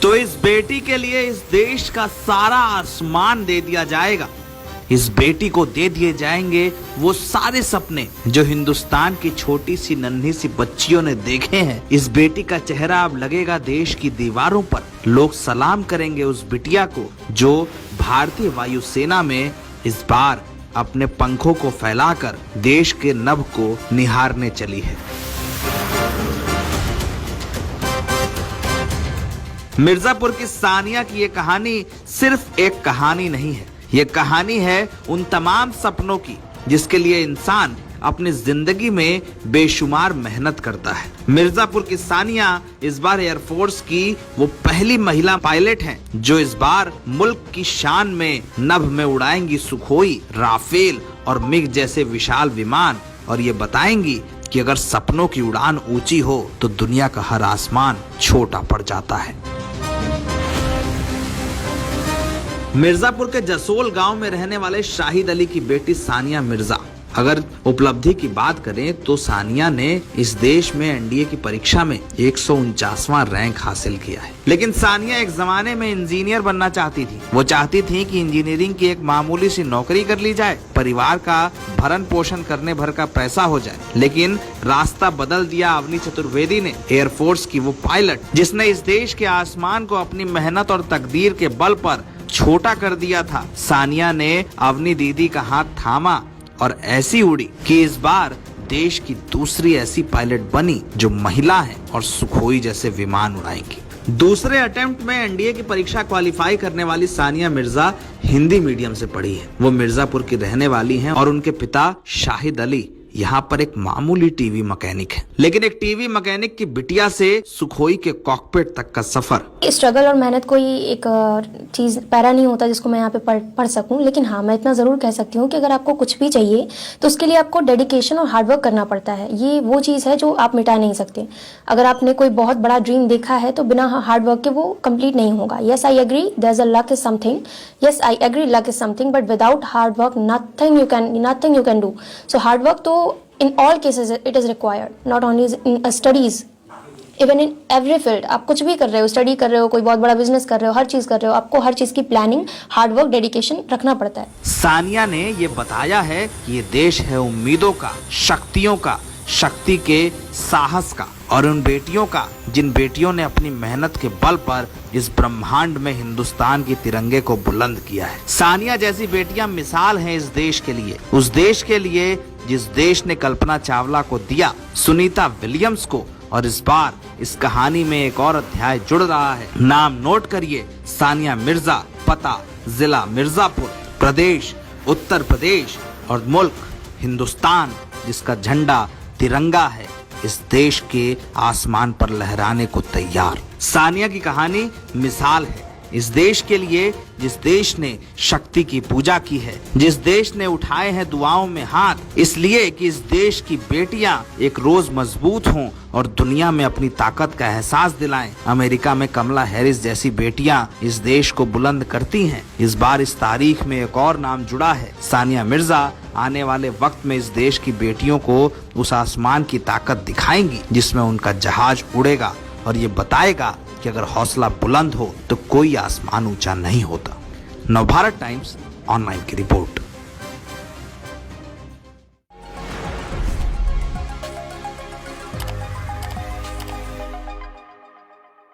तो इस बेटी के लिए इस देश का सारा आसमान दे दिया जाएगा। इस बेटी को दे दिए जाएंगे वो सारे सपने जो हिंदुस्तान की छोटी सी नन्ही सी बच्चियों ने देखे हैं। इस बेटी का चेहरा अब लगेगा देश की दीवारों पर। लोग सलाम करेंगे उस बिटिया को जो भारतीय वायुसेना में इस बार अपने पंखों को फैलाकर देश के नभ को निहारने चली है। मिर्जापुर की सानिया की ये कहानी सिर्फ एक कहानी नहीं है, ये कहानी है उन तमाम सपनों की जिसके लिए इंसान अपनी जिंदगी में बेशुमार मेहनत करता है। मिर्जापुर की सानिया इस बार एयरफोर्स की वो पहली महिला पायलट हैं जो इस बार मुल्क की शान में नभ में उड़ाएंगी सुखोई, राफेल और मिग जैसे विशाल विमान और ये बताएंगी कि अगर सपनों की उड़ान ऊंची हो तो दुनिया का हर आसमान छोटा पड़ जाता है। मिर्जापुर के जसोल गांव में रहने वाले शाहिद अली की बेटी सानिया मिर्जा, अगर उपलब्धि की बात करें तो सानिया ने इस देश में एनडीए की परीक्षा में 149वां रैंक हासिल किया है। लेकिन सानिया एक जमाने में इंजीनियर बनना चाहती थी। वो चाहती थी कि इंजीनियरिंग की एक मामूली सी नौकरी कर ली जाए, परिवार का भरण पोषण करने भर का पैसा हो जाए। लेकिन रास्ता बदल दिया अवनी चतुर्वेदी ने, एयरफोर्स की वो पायलट जिसने इस देश के आसमान को अपनी मेहनत और तकदीर के बल पर छोटा कर दिया था। सानिया ने अवनी दीदी का हाथ थामा और ऐसी उड़ी कि इस बार देश की दूसरी ऐसी पायलट बनी जो महिला है और सुखोई जैसे विमान उड़ाएंगी। दूसरे अटेम्प्ट में एनडीए की परीक्षा क्वालिफाई करने वाली सानिया मिर्जा हिंदी मीडियम से पढ़ी है। वो मिर्जापुर की रहने वाली हैं और उनके पिता शाहिद अली यहाँ पर एक मामूली टीवी मैकेनिक है। लेकिन एक टीवी मैकेनिक की बिटिया से सुखोई के कॉकपिट तक का सफर। स्ट्रगल और मेहनत कोई एक चीज पैरा नहीं होता जिसको मैं यहाँ पे पढ़ सकूं। लेकिन हाँ, मैं इतना जरूर कह सकती हूँ कि अगर आपको कुछ भी चाहिए तो उसके लिए आपको डेडिकेशन और हार्डवर्क करना पड़ता है। ये वो चीज है जो आप मिटा नहीं सकते। अगर आपने कोई बहुत बड़ा ड्रीम देखा है तो बिना हार्डवर्क के वो कंप्लीट नहीं होगा। Yes, I agree there is a luck is something. Yes, I agree luck is something, but without hard work nothing you can do. So hard work तो in all cases it is required, not only in studies, even in every field। आप कुछ भी कर रहे हो, study कर रहे हो, कोई बहुत बड़ा बिजनेस कर रहे हो, हर चीज कर रहे हो, आपको हर चीज की प्लानिंग, हार्डवर्क, डेडिकेशन रखना पड़ता है। सानिया ने ये बताया है कि ये देश है उम्मीदों का, शक्तियों का, शक्ति के साहस का और उन बेटियों का जिन बेटियों ने अपनी मेहनत के बल पर इस ब्रह्मांड में हिंदुस्तान के तिरंगे को बुलंद किया है। सानिया जैसी बेटियां मिसाल हैं इस देश के लिए, उस देश के लिए जिस देश ने कल्पना चावला को दिया, सुनीता विलियम्स को, और इस बार इस कहानी में एक और अध्याय जुड़ रहा है। नाम नोट करिए, सानिया मिर्जा, पता जिला मिर्जापुर, प्रदेश उत्तर प्रदेश और मुल्क हिंदुस्तान जिसका झंडा तिरंगा है इस देश के आसमान पर लहराने को तैयार। सानिया की कहानी मिसाल है इस देश के लिए जिस देश ने शक्ति की पूजा की है, जिस देश ने उठाए हैं दुआओं में हाथ, इसलिए कि इस देश की बेटियां एक रोज मजबूत हों और दुनिया में अपनी ताकत का एहसास दिलाएं। अमेरिका में कमला हैरिस जैसी बेटियां इस देश को बुलंद करती हैं। इस बार इस तारीख में एक और नाम जुड़ा है, सानिया मिर्जा आने वाले वक्त में इस देश की बेटियों को उस आसमान की ताकत दिखाएंगी जिसमें उनका जहाज उड़ेगा और ये बताएगा कि अगर हौसला बुलंद हो तो कोई आसमान ऊंचा नहीं होता। नवभारत टाइम्स ऑनलाइन की रिपोर्ट।